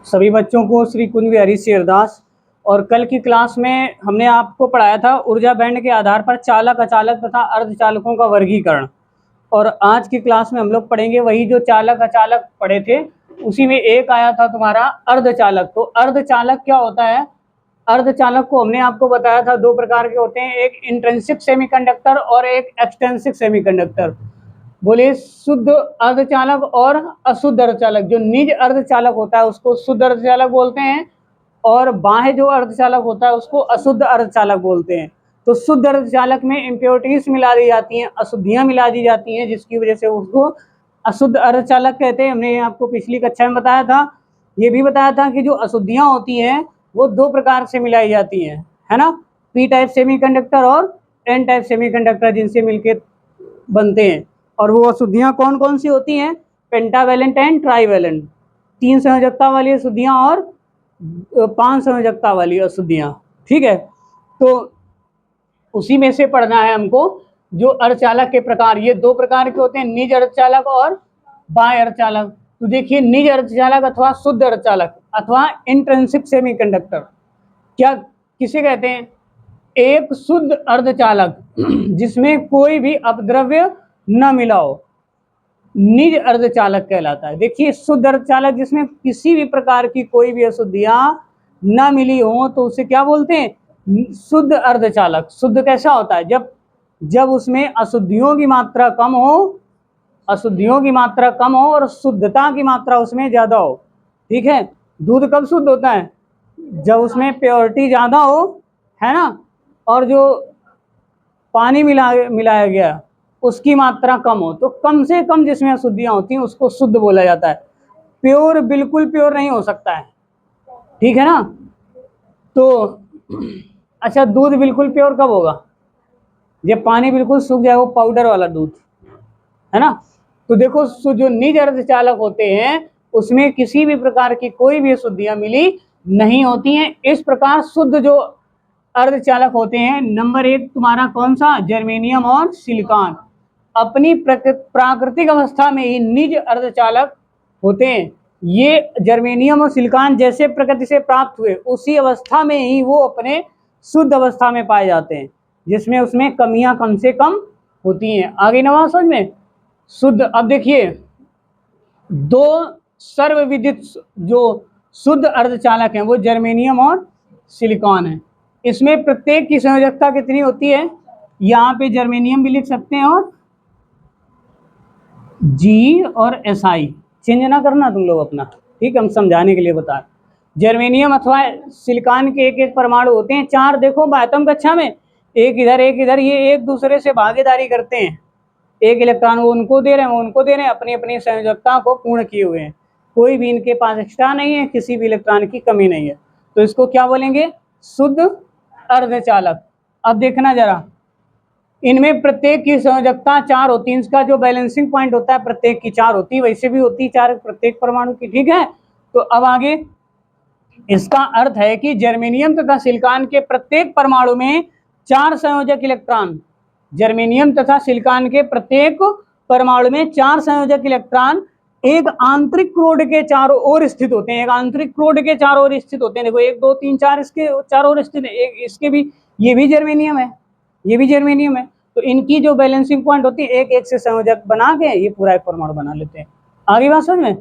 सभी बच्चों को श्री कुंज बिहारी शेरदास। और कल की क्लास में हमने आपको पढ़ाया था ऊर्जा बैंड के आधार पर चालक, अचालक तथा अर्धचालकों का वर्गीकरण। और आज की क्लास में हम लोग पढ़ेंगे वही जो चालक अचालक पढ़े थे, उसी में एक आया था तुम्हारा अर्धचालक। तो अर्धचालक क्या होता है? अर्धचालक को हमने आपको बताया था दो प्रकार के होते हैं, एक इंट्रिंसिक सेमीकंडक्टर और एक एक्सट्रिंसिक सेमीकंडक्टर। बोले शुद्ध अर्धचालक और अशुद्ध अर्धचालक। जो निज अर्धचालक होता है उसको शुद्ध अर्धचालक बोलते हैं, और बाह्य जो अर्धचालक होता है उसको अशुद्ध अर्धचालक बोलते हैं। तो शुद्ध अर्धचालक में इम्प्योरिटीज मिला दी जाती हैं, अशुद्धियां मिला दी जाती हैं, जिसकी वजह से उसको अशुद्ध अर्धचालक कहते हैं। हमने आपको पिछली कक्षा में बताया था, ये भी बताया था कि जो अशुद्धियां होती हैं वो दो प्रकार से मिलाई जाती हैं, है ना, पी टाइप सेमीकंडक्टर और एन टाइप सेमीकंडक्टर, जिनसे मिलके बनते हैं। और वो अशुद्धियां कौन कौन सी होती हैं? पेंटावैलेंट एंड ट्राईवैलेंट, 3 संयोजकता वाली अशुद्धियां और 5 संयोजकता वाली अशुद्धियां। ठीक है, तो उसी में से पढ़ना है हमको जो अर्धचालक के प्रकार। ये दो प्रकार के होते हैं, निज अर्धचालक और बाह्य अर्धचालक। तो देखिए, निज अर्धचालक अथवा शुद्ध अर्धचालक अथवा इंट्रिंसिक सेमीकंडक्टर क्या किसे कहते हैं? एक शुद्ध अर्धचालक जिसमें कोई भी अपद्रव्य न मिला हो, निज अर्धचालक कहलाता है। देखिए, शुद्ध अर्धचालक जिसमें किसी भी प्रकार की कोई भी अशुद्धियां न मिली हो तो उसे क्या बोलते हैं? शुद्ध अर्धचालक। शुद्ध कैसा होता है? जब उसमें अशुद्धियों की मात्रा कम हो, अशुद्धियों की मात्रा कम हो और शुद्धता की मात्रा उसमें ज्यादा हो। ठीक है, दूध कब शुद्ध होता है? जब उसमें प्योरिटी ज्यादा हो, है ना, और जो पानी मिलाया गया उसकी मात्रा कम हो। तो कम से कम जिसमें अशुद्धियां होती हैं उसको शुद्ध बोला जाता है। प्योर बिल्कुल प्योर नहीं हो सकता है, ठीक है ना। तो अच्छा, दूध बिल्कुल प्योर कब होगा? जब पानी बिल्कुल सूख जाए, वो पाउडर वाला दूध, है ना। तो देखो, जो निज अर्धचालक होते हैं उसमें किसी भी प्रकार की कोई भी अशुद्धियां मिली नहीं होती हैं। इस प्रकार शुद्ध जो अर्धचालक होते हैं, नंबर 1 तुम्हारा कौन सा? जर्मेनियम और सिलिकॉन। अपनी प्राकृतिक अवस्था में ही निज अर्धचालक होते हैं। ये जर्मेनियम और सिलिकॉन जैसे प्रकृति से प्राप्त हुए उसी अवस्था में ही वो अपने शुद्ध अवस्था में पाए जाते हैं, जिसमें उसमें कमियां कम से कम होती हैं। आगे नवा समझ में शुद्ध। अब देखिए, दो सर्वविदित जो शुद्ध अर्धचालक हैं वो जर्मेनियम और सिलिकॉन है। इसमें प्रत्येक की संयोजकता कितनी होती है? यहाँ पे जर्मेनियम भी लिख सकते हैं और जी और SI चेंज ना करना तुम लोग अपना, ठीक है, हम समझाने के लिए बता रहे। जर्मेनियम अथवा सिलिकॉन के एक एक परमाणु होते हैं 4। देखो आयतन कक्षा में एक इधर एक इधर, ये एक दूसरे से भागीदारी करते हैं। एक इलेक्ट्रॉन वो उनको दे रहे हैं, वो उनको दे रहे हैं, अपनी अपनी संयोजकता को पूर्ण किए हुए हैं। कोई भी इनके पास एक्स्ट्रा नहीं है, किसी भी इलेक्ट्रॉन की कमी नहीं है। तो इसको क्या बोलेंगे? शुद्ध अर्धचालक। अब देखना जरा, इनमें प्रत्येक की संयोजकता 4 होती है। इसका जो बैलेंसिंग पॉइंट होता है प्रत्येक की 4 होती है, वैसे भी होती 4 प्रत्येक परमाणु की। ठीक है, तो अब आगे इसका अर्थ है कि जर्मेनियम तथा सिलिकॉन के प्रत्येक परमाणु में 4 संयोजक इलेक्ट्रॉन, जर्मेनियम तथा सिलिकॉन के प्रत्येक परमाणु में 4 संयोजक इलेक्ट्रॉन एक आंतरिक क्रोड के चारों ओर स्थित होते हैं। एक आंतरिक क्रोड के चारों ओर स्थित होते हैं। देखो 1 2 3 4 इसके चारों ओर स्थित है। एक इसके भी, ये भी जर्मेनियम है, ये भी जर्मेनियम है। तो इनकी जो बैलेंसिंग पॉइंट होती है, एक एक से संयोजक बना के ये पूरा एक परमाणु बना लेते हैं। आगे बात समझ में।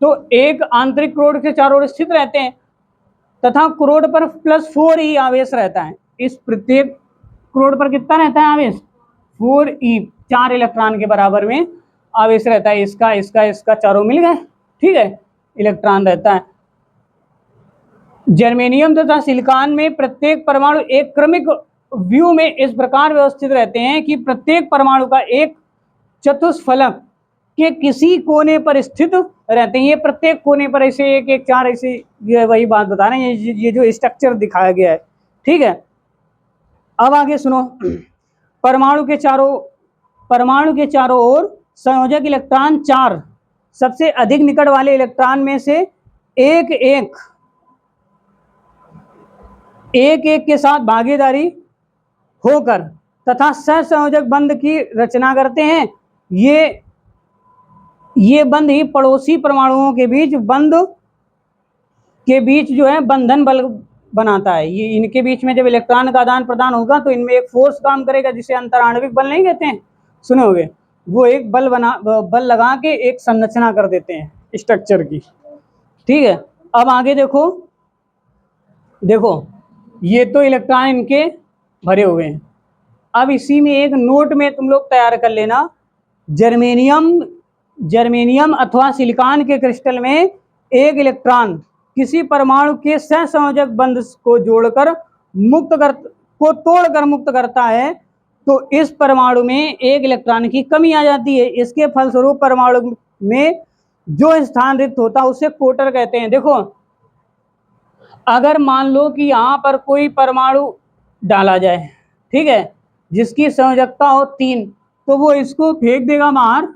तो एक आंतरिक क्रोड के चारों ओर स्थित रहते हैं तथा क्रोड पर +4e आवेश रहता है। इस प्रत्येक क्रोड पर कितना रहता है आवेश? 4e, 4 इलेक्ट्रॉन के बराबर में आवेश रहता है। इसका इसका इसका चारों मिल गए, ठीक है, इलेक्ट्रॉन रहता है। जर्मेनियम तथा सिलिकॉन में प्रत्येक परमाणु एक क्रमिक व्यू में इस प्रकार व्यवस्थित रहते हैं कि प्रत्येक परमाणु का एक चतुष्फलक के किसी कोने पर स्थित रहते हैं। ये प्रत्येक कोने पर ऐसे एक एक 4 ऐसे, ये वही बात बता रहे हैं, ये जो स्ट्रक्चर दिखाया गया है। ठीक है, अब आगे सुनो। परमाणु के चारों ओर संयोजक इलेक्ट्रॉन 4 सबसे अधिक निकट वाले इलेक्ट्रॉन में से एक एक के साथ भागीदारी होकर तथा सहसंयोजक बंध की रचना करते हैं। ये बंध ही पड़ोसी परमाणुओं के बीच बंध के बीच जो है बंधन बल बनाता है। ये इनके बीच में जब इलेक्ट्रॉन का आदान प्रदान होगा तो इनमें एक फोर्स काम करेगा जिसे अंतराण्विक बल नहीं कहते हैं, सुने होंगे। वो एक बल लगा के एक संरचना कर देते हैं स्ट्रक्चर की, ठीक है। अब आगे देखो, ये तो इलेक्ट्रॉन इनके भरे हुए हैं। अब इसी में एक नोट में तुम लोग तैयार कर लेना, जर्मेनियम अथवा सिलिकॉन के क्रिस्टल में एक इलेक्ट्रॉन किसी परमाणु के सहसंयोजक बंध को तोड़कर मुक्त करता है तो इस परमाणु में एक इलेक्ट्रॉन की कमी आ जाती है। इसके फलस्वरूप परमाणु में जो स्थान रिक्त होता है उसे कोटर कहते हैं। देखो, अगर मान लो कि यहाँ पर कोई परमाणु डाला जाए, ठीक है, जिसकी संयोजकता हो 3, तो वो इसको फेंक देगा बाहर,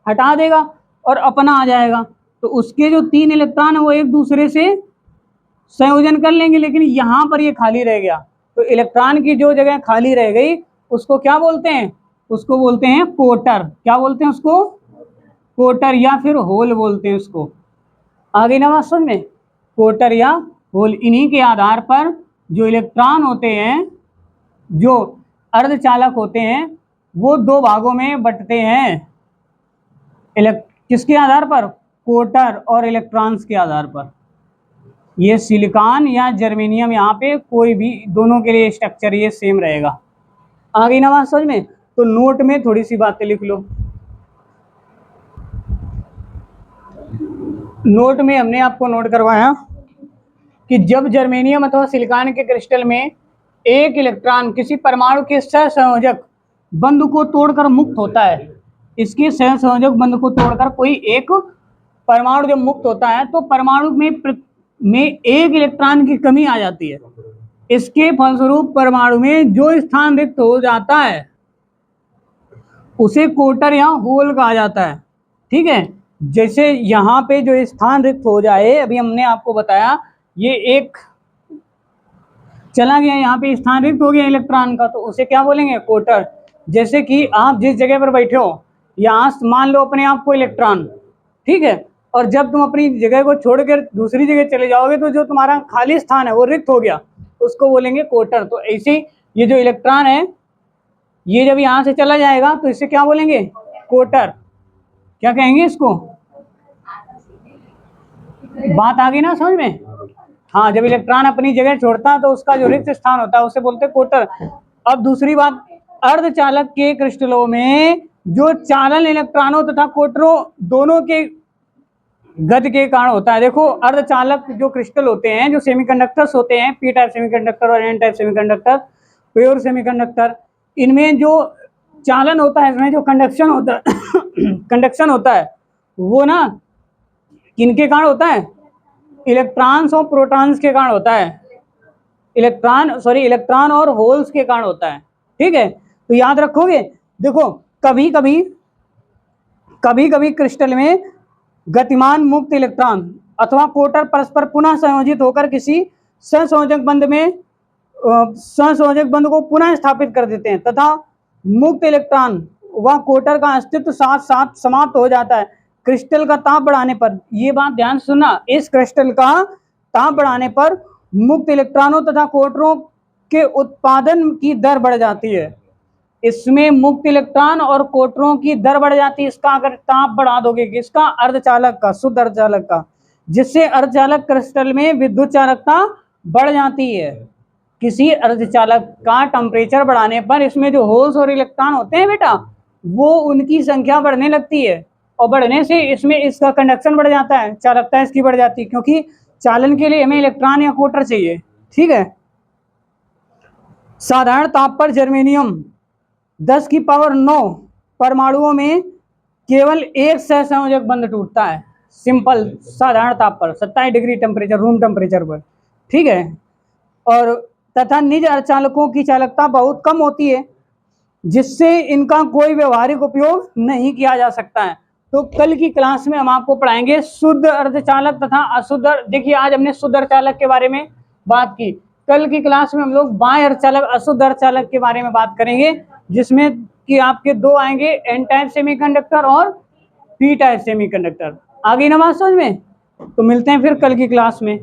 हटा देगा और अपना आ जाएगा। तो उसके जो 3 इलेक्ट्रॉन है वो एक दूसरे से संयोजन कर लेंगे, लेकिन यहाँ पर ये खाली रह गया। तो इलेक्ट्रॉन की जो जगह खाली रह गई उसको क्या बोलते हैं? उसको बोलते हैं कोटर। क्या बोलते हैं उसको? कोटर या फिर होल बोलते हैं उसको। आगे ना बात समझ में, कोटर या होल। इन्हीं के आधार पर जो इलेक्ट्रॉन होते हैं, जो अर्धचालक होते हैं, वो 2 भागों में बंटते हैं। किसके आधार पर? कोटर और इलेक्ट्रॉन्स के आधार पर। ये सिलिकॉन या जर्मेनियम, यहाँ पे कोई भी, दोनों के लिए स्ट्रक्चर ये सेम रहेगा। आगे ना बात समझ में, तो नोट में थोड़ी सी बातें लिख लो। नोट में हमने आपको नोट करवाया कि जब जर्मेनियम अथवा सिलिकॉन के क्रिस्टल में एक इलेक्ट्रॉन किसी परमाणु के सहसंयोजक बंध को तोड़कर मुक्त होता है, इसके सहसंयोजक बंध को तोड़कर कोई एक परमाणु जब मुक्त होता है तो परमाणु में एक इलेक्ट्रॉन की कमी आ जाती है। इसके फलस्वरूप परमाणु में जो स्थान रिक्त हो जाता है उसे कोटर या होल कहा जाता है, ठीक है। जैसे यहाँ पे जो स्थान रिक्त हो जाए, अभी हमने आपको बताया, ये एक चला गया, यहाँ पे स्थान रिक्त हो गया इलेक्ट्रॉन का, तो उसे क्या बोलेंगे? कोटर। जैसे कि आप जिस जगह पर बैठे हो, यहाँ मान लो अपने आप को इलेक्ट्रॉन, ठीक है, और जब तुम अपनी जगह को छोड़कर दूसरी जगह चले जाओगे तो जो तुम्हारा खाली स्थान है वो रिक्त हो गया, उसको बोलेंगे कोटर। तो ऐसे ये जो इलेक्ट्रॉन है, ये जब यहाँ से चला जाएगा तो इसे क्या बोलेंगे? कोटर। क्या कहेंगे इसको? बात आ गई ना समझ में? हाँ, जब इलेक्ट्रॉन अपनी जगह छोड़ता है तो उसका जो रिक्त स्थान होता है उसे बोलते हैं कोटर। अब दूसरी बात, अर्धचालक के क्रिस्टलों में जो चालन इलेक्ट्रॉनों तथा कोटरों दोनों के गति के कारण होता है। देखो, अर्धचालक जो क्रिस्टल होते हैं, जो सेमीकंडक्टर्स होते हैं, पी टाइप सेमीकंडक्टर और N type semiconductor, pure semiconductor, इनमें जो चालन होता है, इसमें जो कंडक्शन होता है कंडक्शन होता है, वो ना किनके कारण होता है? इलेक्ट्रॉन्स और प्रोटॉन्स के कारण होता है। इलेक्ट्रॉन और होल्स के कारण होता है, ठीक है। तो याद रखोगे। देखो, कभी कभी क्रिस्टल में गतिमान मुक्त इलेक्ट्रॉन अथवा कोटर परस्पर पुनः संयोजित होकर किसी सहसंयोजक बंध को पुनः स्थापित कर देते हैं तथा मुक्त इलेक्ट्रॉन व कोटर का अस्तित्व साथ साथ समाप्त हो जाता है क्रिस्टल का ताप बढ़ाने पर। ये बात ध्यान सुनना, इस क्रिस्टल का ताप बढ़ाने पर मुक्त इलेक्ट्रॉनों तथा कोटरों के उत्पादन की दर बढ़ जाती है। इसमें मुक्त इलेक्ट्रॉन और कोटरों की दर बढ़ जाती है। इसका अगर ताप बढ़ा दोगे, किसका? अर्धचालक का, शुद्ध अर्धचालक का, जिससे अर्धचालक क्रिस्टल में विद्युत चालकता बढ़ जाती है। किसी अर्धचालक का टेम्परेचर बढ़ाने पर इसमें जो होल्स और इलेक्ट्रॉन होते हैं बेटा, वो उनकी संख्या बढ़ने लगती है, और बढ़ने से इसमें इसका कंडक्शन बढ़ जाता है, चालकता इसकी बढ़ जाती है, क्योंकि चालन के लिए हमें इलेक्ट्रॉन या कोटर चाहिए, ठीक है। साधारण ताप पर जर्मेनियम 10⁹ परमाणुओं में केवल एक सहसंयोजक बंध टूटता है। सिंपल साधारण ताप पर 27 डिग्री टेम्परेचर, रूम टेम्परेचर पर, ठीक है। और तथा निज अर्धचालकों की चालकता बहुत कम होती है, जिससे इनका कोई व्यवहारिक उपयोग नहीं किया जा सकता है। तो कल की क्लास में हम आपको पढ़ाएंगे शुद्ध अर्धचालक तथा अशुद्ध। देखिए, आज हमने शुद्ध अर्धचालक के बारे में बात की, कल की क्लास में हम लोग बाह्य अर्धचालक, अशुद्ध अर्धचालक के बारे में बात करेंगे, जिसमें कि आपके 2 आएंगे, एन टाइप सेमीकंडक्टर और पी टाइप सेमीकंडक्टर। आगे ना बात समझ में? तो मिलते हैं फिर कल की क्लास में।